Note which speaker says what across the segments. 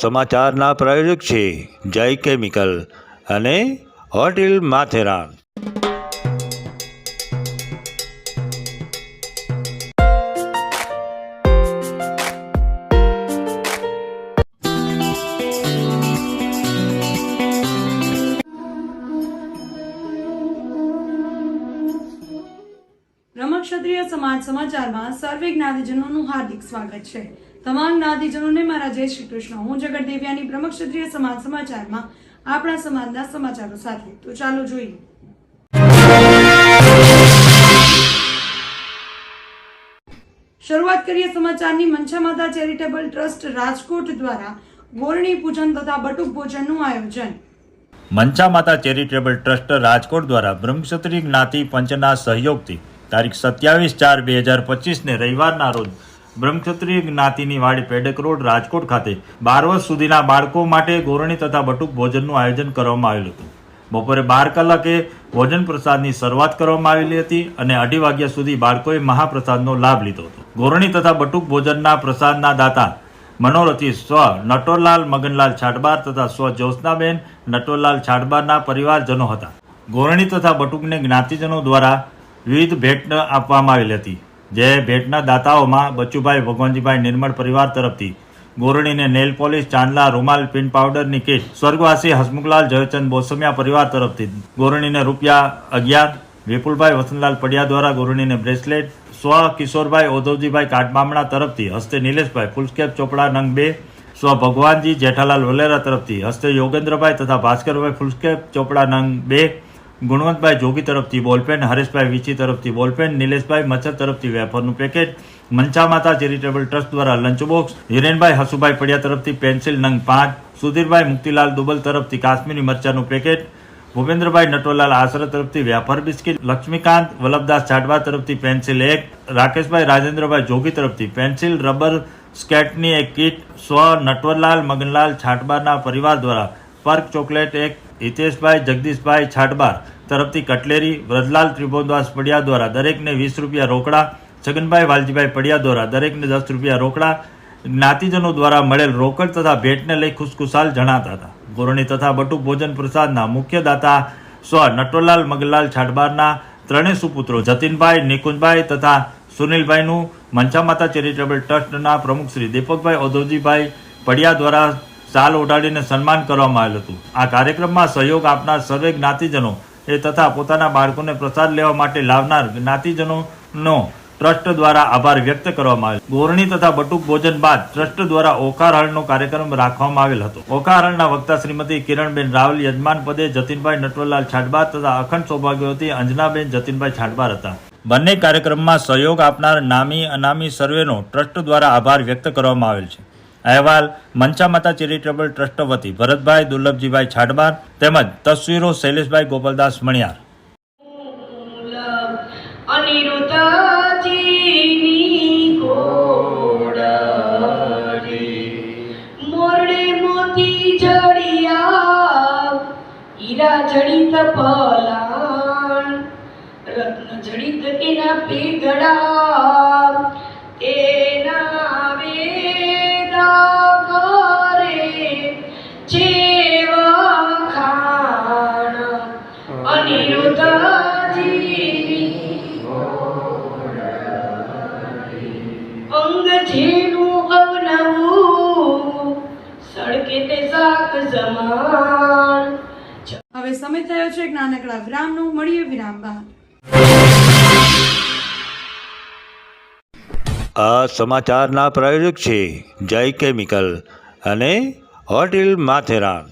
Speaker 1: સમાચારના પ્રાયોજક છે જય કેમિકલ અને હોટેલ માથેરાન.
Speaker 2: ક્ષત્રિય સમાજ સમાચારમાં સર્વે જ્ઞાતિજનોનું હાર્દિક સ્વાગત છે. તમામ જ્ઞાતિજનોને મારા જય શ્રી કૃષ્ણ. હું જગત દેવ્યાની બ્રહ્મ ક્ષત્રિય સમાજ સમાચારમાં આપણા સમાજના સમાચારો સાથે. તો ચાલો જોઈએ. શરૂઆત કરીએ સમાચારની. મંચા માતા ચેરિટેબલ ટ્રસ્ટ રાજકોટ દ્વારા ગોરણી પૂજન તથા બટુક ભોજનનું આયોજન.
Speaker 3: મંચા માતા ચેરિટેબલ ટ્રસ્ટ રાજકોટ દ્વારા બ્રહ્મક્ષત્રિય જ્ઞાતિ પંચના સહયોગથી તારીખ 27/4/2025 રવિવારના રોજ બ્રહ્મક્ષત્રિય જ્ઞાતિની વાડી પેડક રોડ રાજકોટ ખાતે 12 વર્ષ સુધીના બાળકો માટે ગોરણી તથા બટુક ભોજનનું આયોજન કરવામાં આવેલું હતું. બપોરે 12 કલાકે ભોજન પ્રસાદની શરૂઆત કરવામાં આવેલી હતી અને 2:30 વાગ્યા સુધી બાળકોએ મહાપ્રસાદનો લાભ લીધો હતો. ગોરણી તથા બટુક ભોજનના પ્રસાદના દાતા મનોરથી સ્વ નટોરલાલ મગનલાલ છાટબાર તથા સ્વ જ્યોત્સનાબેન નટોરલાલ છાટબારના પરિવારજનો હતા. ગોરણી તથા બટુકને જ્ઞાતિજનો દ્વારા વિવિધ ભેટ આપવામાં આવેલી હતી. જે ભેટના દાતાઓમાં બચુભાઈ ભગવાનજીભાઈ નિર્મળ પરિવાર તરફથી ગોરણીને નેલ પોલિશ, ચાંદલા, રૂમાલ, પિન પાવડરની કીટ, સ્વર્ગવાસી હસમુખલાલ જયચંદ બોસમિયા પરિવાર તરફથી ગોરણીને ₹11, વિપુલભાઈ વસંતલાલ પડિયા દ્વારા ગોરણીને બ્રેસલેટ, સ્વ કિશોરભાઈ ઓધવજીભાઈ કાટબામણા તરફથી હસ્તે નિલેશભાઈ ફૂલસ્કેપ ચોપડા નંગ 2, સ્વ ભગવાનજી જેઠાલાલ વલેરા તરફથી હસ્તે યોગેન્દ્રભાઈ તથા ભાસ્કરભાઈ ફૂલસ્કેપ ચોપડા નંગ 2, ગુણવંતભાઈ જોગી તરફથી બોલપેન, હરેશભાઈ વીછી તરફથી બોલપેન, નિલેશભાઈ મચ્છર તરફથી વેફરનું પેકેટ, મંચા માતા ચેરિટેબલ ટ્રસ્ટ દ્વારા લંચ બોક્સ, હિરેનભાઈ હસુભાઈ પડિયા તરફથી પેન્સિલ નંગ 5, સુધીરભાઈ મુક્તિલાલ દુબલ તરફથી કાશ્મીરી મરચાનું પેકેટ, ભૂપેન્દ્રભાઈ નટોલાલ આસરા તરફથી વેફર બિસ્કિટ, લક્ષ્મીકાંત વલ્લભદાસ છાટવા તરફથી પેન્સિલ 1, રાકેશભાઈ રાજેન્દ્રભાઈ જોગી તરફથી પેન્સિલ રબર સ્કેટની એક કીટ, સ્વ નટવરલાલ મગનલાલ છાટબારના પરિવાર દ્વારા પર્ક ચોકલેટ 1, હિતેશભાઈ જગદીશભાઈ છાટબાર તરફથી કટલેરી, વ્રજલાલ ત્રિભુવનદાસ પડિયા દ્વારા દરેકને ₹20 રોકડા, છગનભાઈ વાલજીભાઈ પડિયા દ્વારા દરેકને ₹10 રોકડા જ્ઞાતિજનો દ્વારા મળેલ રોકડ તથા ભેટને લઈ ખુશખુશાલ જણાતા હતા. ગોરણી તથા બટુક ભોજન પ્રસાદના મુખ્ય દાતા સ્વ નટોરલાલ મગનલાલ છાટબારના ત્રણેય સુપુત્રો જતીનભાઈ, નિકુંજભાઈ તથા સુનિલભાઈનું મંચા માતા ચેરિટેબલ ટ્રસ્ટના પ્રમુખ શ્રી દીપકભાઈ ઓધવજીભાઈ પડિયા દ્વારા શાલ ઓઢાડીને સન્માન કરવામાં આવેલું હતું. આ કાર્યક્રમમાં સહયોગ આપનાર સર્વે જ્ઞાતિજનો તથા પોતાના બાળકોને પ્રસાદ લેવા માટે લાવનાર જ્ઞાતિજનોનો ટ્રસ્ટ દ્વારા આભાર વ્યક્ત કરવામાં આવ્યો. ગોરણી તથા બટુક ભોજન બાદ ટ્રસ્ટ દ્વારા ઓકારહળનો કાર્યક્રમ રાખવામાં આવેલ હતો. ઓકારહળના વક્તા શ્રીમતી કિરણબેન રાવલ, યજમાન પદે જતીનભાઈ નટવરલાલ છાટબાર તથા અખંડ સૌભાગ્યવતી અંજનાબેન જતીનભાઈ છાટબાર હતા. બંને કાર્યક્રમમાં સહયોગ આપનાર નામી અનામી સર્વેનો ટ્રસ્ટ દ્વારા આભાર વ્યક્ત કરવામાં આવેલ છે. અહેવાલ મંચા માતા ચેરિટેબલ ટ્રસ્ટ વતી ભરતભાઈ દુર્લભજીભાઈ છાટબાર તેમજ તસવીરો શૈલેષભાઈ ગોપાલદાસ મણિયાર.
Speaker 4: જડિત પલાણ રત્ન જડિત તેના પેગડા તેના વેદા કરે જેવા ખાણ અનિરુદ્ધજી અંગ જેનું અવનવું સડકે તે શાક સમાન.
Speaker 2: હવે સમય થયો છે એક નાનકડા વિરામનો. મળીએ વિરામ બાદ.
Speaker 1: આ સમાચારના પ્રાયોજક છે જય કેમિકલ અને હોટેલ માથેરાન.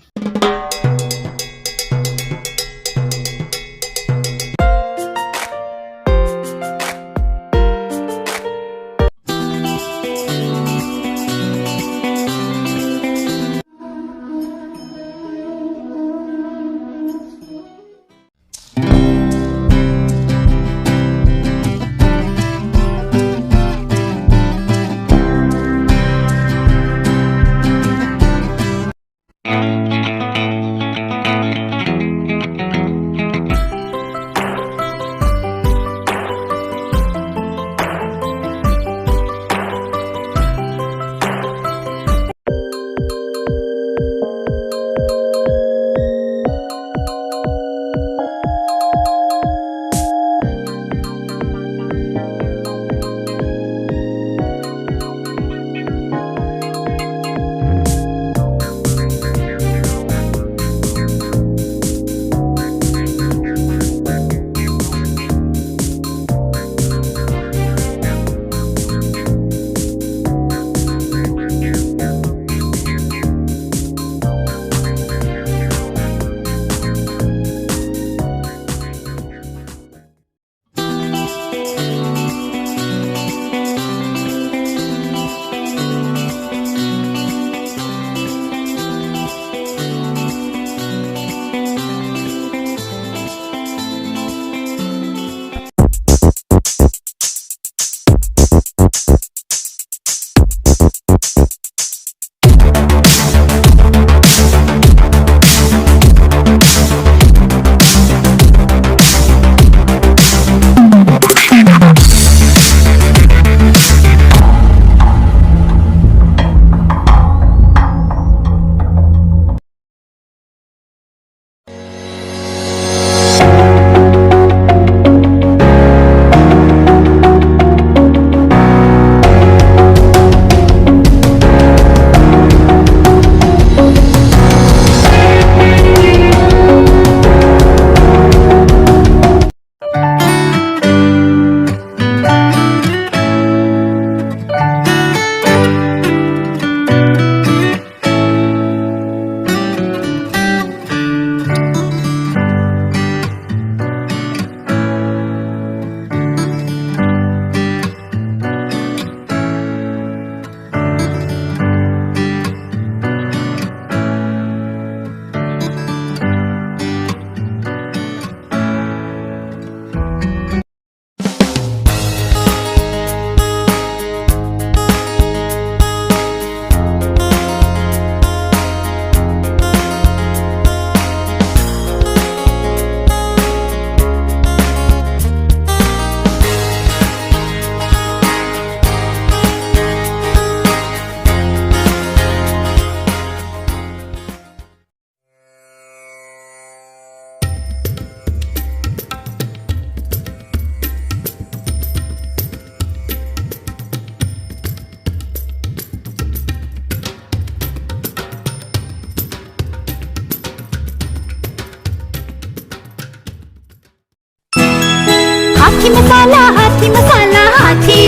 Speaker 5: हाथी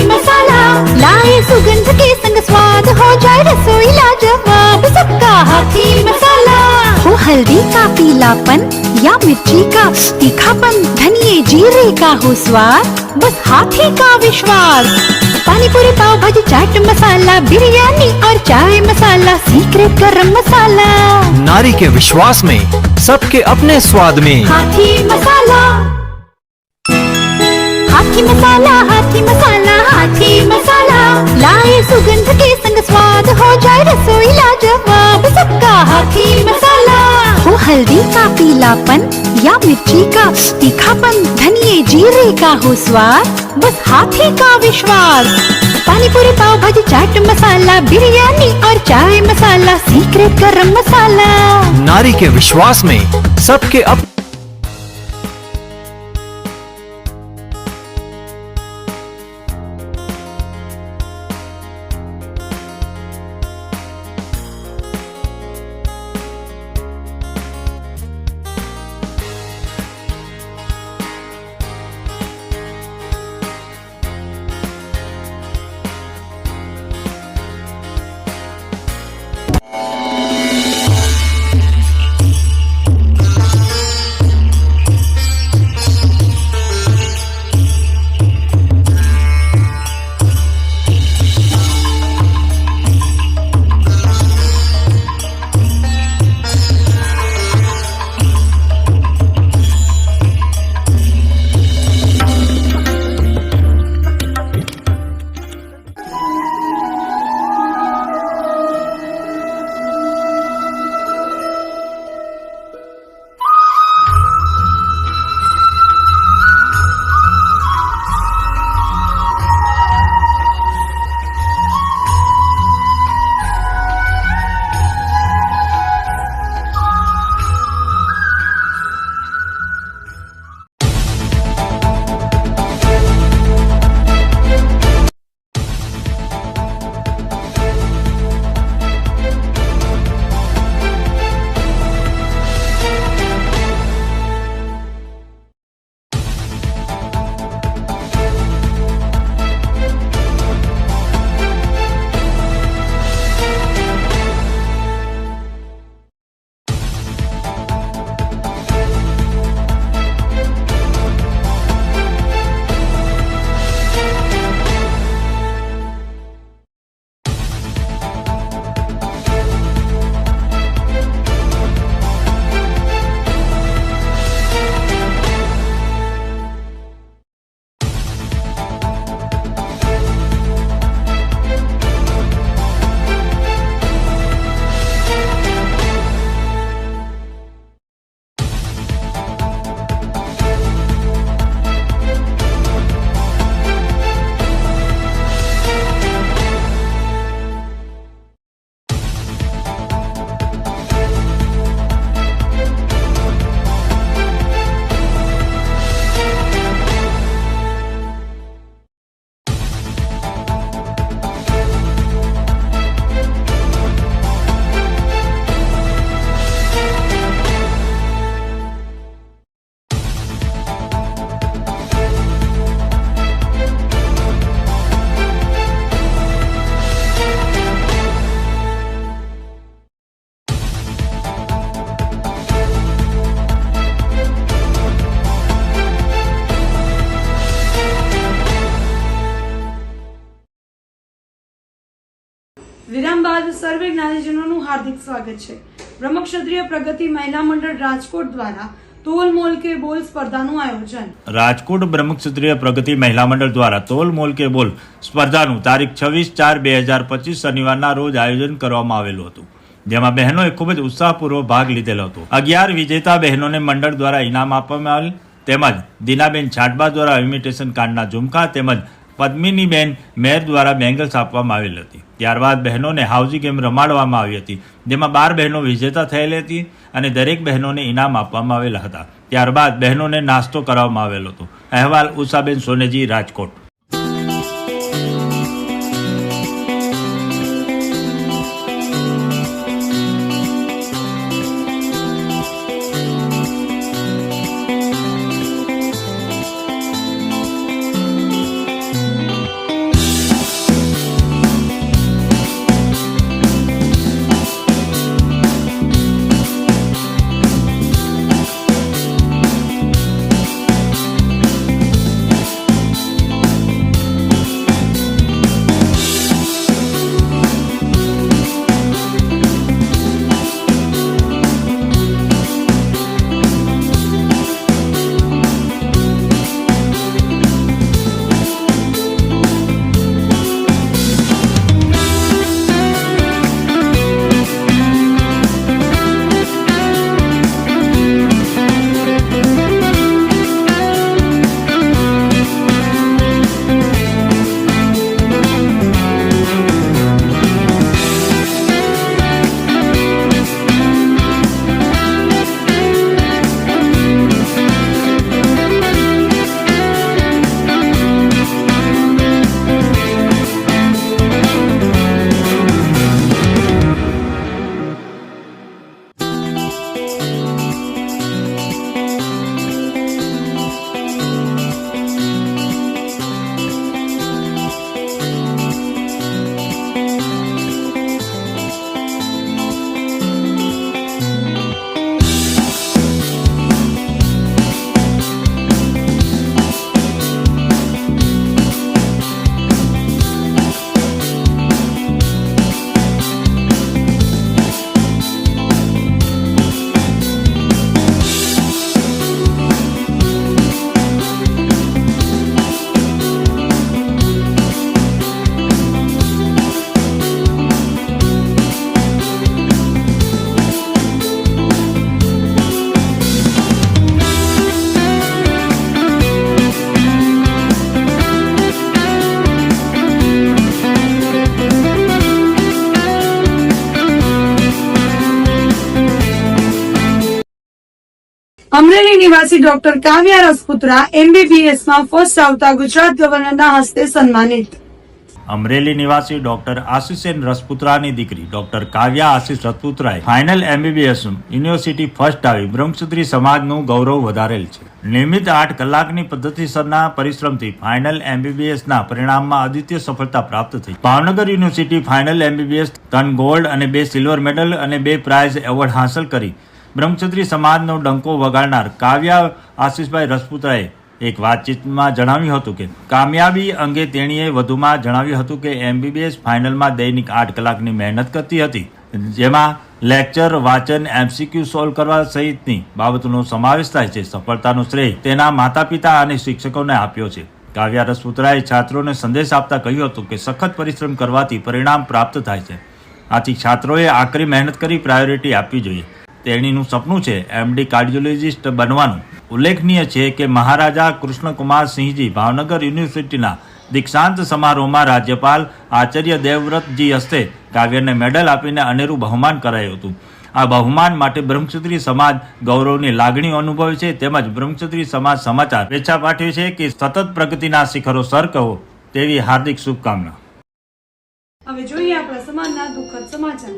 Speaker 5: मसाला लाए सुगंध के संग स्वाद हो जाए रसोई लाजवाब सबका हाथी मसाला। हो हल्दी का पीलापन या मिर्ची का तीखापन, धनिए जीरे का हो स्वाद, बस हाथी का विश्वास। पानी पूरी पाव भाजी चाट मसाला, बिरयानी और चाय मसाला, सीक्रेट गरम मसाला।
Speaker 6: नारी के विश्वास में, सबके अपने स्वाद में।
Speaker 5: हाथी मसाला, हाथी मसाला, हाथी मसाला, हाथी मसाला लाए सुगंध के संग स्वाद हो जाए रसोई लाजवाब सबका हाथी मसाला। हो हल्दी का पीलापन या मिर्ची का तीखापन, धनिए जीरे का हो स्वाद, बस हाथी का विश्वास। पानी पूरी पाव भाजी चाट मसाला, बिरयानी और चाय मसाला, सीक्रेट गरम मसाला।
Speaker 6: नारी के विश्वास में, सबके अपने।
Speaker 2: વિરામ બાદ સર્વે જ્ઞાતિજનોનું હાર્દિક સ્વાગત છે। બ્રહ્મક્ષત્રિય પ્રગતિ મહિલા મંડળ રાજકોટ દ્વારા તોલ મોલ કે બોલ સ્પર્ધાનું આયોજન।
Speaker 3: રાજકોટ બ્રહ્મક્ષત્રિય પ્રગતિ મહિલા મંડળ દ્વારા તોલ મોલ કે બોલ સ્પર્ધાનું તારીખ 26/4/2025 શનિવારના રોજ આયોજન કરવામાં આવેલું હતું, જેમાં બહેનોએ ખૂબ જ ઉત્સાહપૂર્વક ભાગ લીધેલો હતો। 11 વિજેતા બહેનોને મંડળ દ્વારા ઇનામ આપવામાં આવેલ, તેમજ દીનાબેન છાટબા દ્વારા ઇમિટેશન કાનના ઝુમકા તેમજ પદ્મિનીબેન મેર દ્વારા બેંગલ્સ આપવામાં આવેલ હતી। ત્યારબાદ બહેનોને હાઉસી ગેમ રમાડવામાં આવી હતી, જેમાં 12 બહેનો વિજેતા થયેલી હતી અને દરેક બહેનોને ઇનામ આપવામાં આવેલા હતા। ત્યારબાદ બહેનોને નાસ્તો કરાવવામાં આવેલો હતો। અહેવાલ ઉષાબેન સોનેજી, રાજકોટ।
Speaker 2: નિવાસી ડોક્ટર કાવ્યા રસપુત્રા MBBS માં ફર્સ્ટ આવતા ગુજરાત ગવર્નરના હસ્તે સન્માનિત.
Speaker 3: અમરેલી નિવાસી ડોક્ટર આશિષેન રસપુત્રાની દીકરી ડોક્ટર કાવ્યા આશિષ રસપુત્રાએ ફાઇનલ MBBS યુનિવર્સિટી ફર્સ્ટ આવી બ્રહ્મક્ષત્રિય સમાજનું ગૌરવ વધારેલ છે. નિયમિત 8 કલાકની પદ્ધતિસરના પરિશ્રમથી ફાઇનલ MBBS ના પરિણામમાં અદ્વિતીય સફળતા પ્રાપ્ત થઈ. Bhavnagar university final MBBS 3 gold અને 2 સિલ્વર મેડલ અને 2 પ્રાઇઝ એવોર્ડ હાંસલ કરી બ્રહ્મક્ષત્રિય સમાજનો ડંકો વગાડનાર કાવ્યા આશિષભાઈ રસપુત્રાએ એક વાતચીતમાં જણાવ્યું હતું કે કામયાબી અંગે તેણીએ વધુમાં જણાવ્યું હતું કે MBBS ફાઇનલમાં દૈનિક 8 કલાકની મહેનત કરતી હતી, જેમાં લેક્ચર, વાંચન, MCQ સોલ્વ કરવા સહિતની બાબતોનો સમાવેશ થાય છે. સફળતાનો શ્રેય તેના માતા પિતા અને શિક્ષકોને આપ્યો છે. કાવ્યા રસપુત્રાએ છાત્રોને સંદેશ આપતા કહ્યું હતું કે સખત પરિશ્રમ કરવાથી પરિણામ પ્રાપ્ત થાય છે, આથી છાત્રોએ આકરી મહેનત કરી પ્રાયોરિટી આપવી જોઈએ. તેણીનું સપનું છે MD કાર્ડિયોલોજિસ્ટ બનવાનું. ઉલ્લેખનીય છે કે મહારાજા કૃષ્ણકુમાર સિંહજી ભાવનગર યુનિવર્સિટીના દીક્ષાંત સમારોહમાં રાજ્યપાલ આચાર્ય દેવવ્રતજી હસ્તે કાવ્યને મેડલ આપીને અનેરું બહુમાન કરાયું હતું. આ બહુમાન માટે બ્રહ્મક્ષત્રિય સમાજ ગૌરવની લાગણી અનુભવે છે. તેમજ બ્રહ્મક્ષત્રિય સમાજ સમાચાર વેચા પાઠવે છે કે સતત પ્રગતિના શિખરો સર કહો તેવી હાર્દિક શુભકામના.
Speaker 2: હવે જોઈએ આપણા સમાજના દુઃખદ સમાચાર.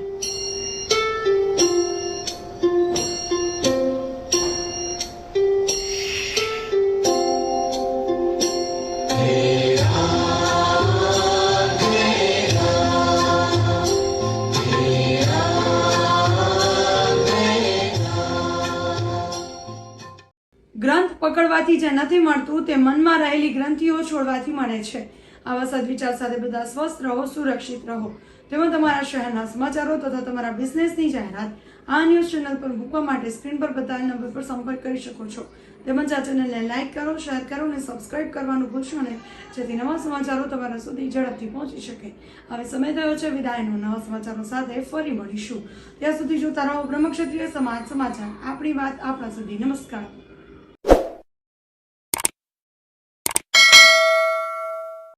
Speaker 2: ગ્રંથ પકડવાથી જે નથી મળતું તે મનમાં રહેલી ગ્રંથિઓ છોડવાથી મળે છે. આવા સદવિચાર સાથે બધા સ્વસ્થ રહો, સુરક્ષિત રહો. તેમાં તમારા શહેરના સમાચારો તથા તમારા બિઝનેસની જાહેરાત આ ન્યૂઝ ચેનલ પર મૂકવા માટે સ્ક્રીન પર બતાવેલ નંબર પર સંપર્ક કરી શકો છો. તેમજ આ ચેનલને લાઇક કરો, શેર કરો અને સબસ્ક્રાઇબ કરવાનું ભૂલશો નહીં, જેથી નવા સમાચારો તમારા સુધી ઝડપથી પહોંચી શકે. હવે સમય થયો છે વિદાયનો. નવા સમાચારો સાથે ફરી મળીશું. ત્યાં સુધી જોતા રહો બ્રહ્મક્ષત્રિય સમાજ સમાચાર. આપણી વાત આપણા સુધી. નમસ્કાર.